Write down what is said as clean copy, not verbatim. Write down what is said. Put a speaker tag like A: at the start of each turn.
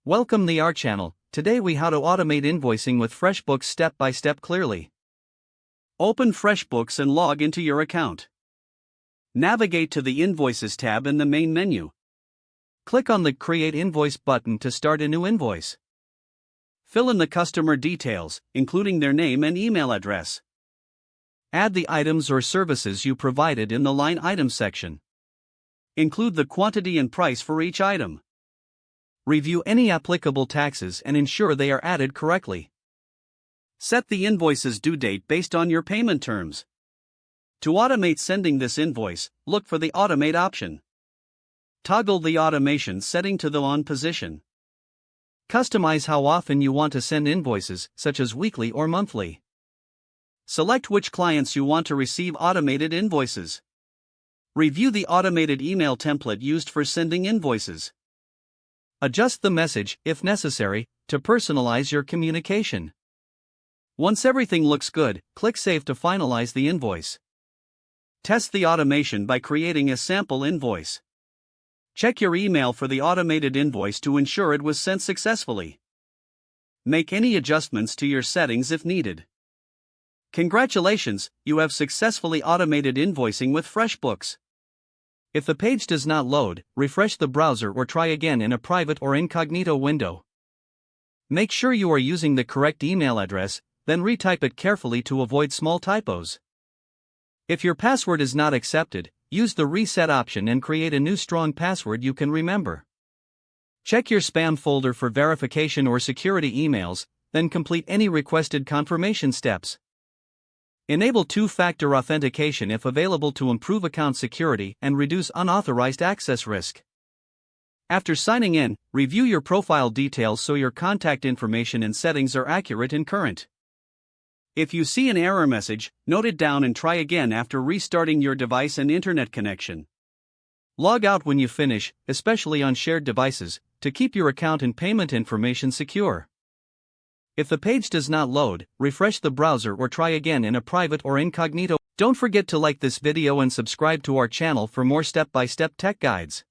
A: Welcome to our channel. Today we how to automate invoicing with FreshBooks step by step clearly. Open FreshBooks and log into your account. Navigate to the Invoices tab in the main menu. Click on the Create Invoice button to start a new invoice. Fill in the customer details, including their name and email address. Add the items or services you provided in the line item section. Include the quantity and price for each item. Review any applicable taxes and ensure they are added correctly. Set the invoice's due date based on your payment terms. To automate sending this invoice, look for the Automate option. Toggle the automation setting to the On position. Customize how often you want to send invoices, such as weekly or monthly. Select which clients you want to receive automated invoices. Review the automated email template used for sending invoices. Adjust the message, if necessary, to personalize your communication. Once everything looks good, click Save to finalize the invoice. Test the automation by creating a sample invoice. Check your email for the automated invoice to ensure it was sent successfully. Make any adjustments to your settings if needed. Congratulations, you have successfully automated invoicing with FreshBooks. If the page does not load, refresh the browser or try again in a private or incognito window. Make sure you are using the correct email address, then retype it carefully to avoid small typos. If your password is not accepted, use the reset option and create a new strong password you can remember. Check your spam folder for verification or security emails, then complete any requested confirmation steps. Enable two-factor authentication if available to improve account security and reduce unauthorized access risk. After signing in, review your profile details so your contact information and settings are accurate and current. If you see an error message, note it down and try again after restarting your device and internet connection. Log out when you finish, especially on shared devices, to keep your account and payment information secure. If the page does not load, refresh the browser or try again in a private or incognito. Don't forget to like this video and subscribe to our channel for more step-by-step tech guides.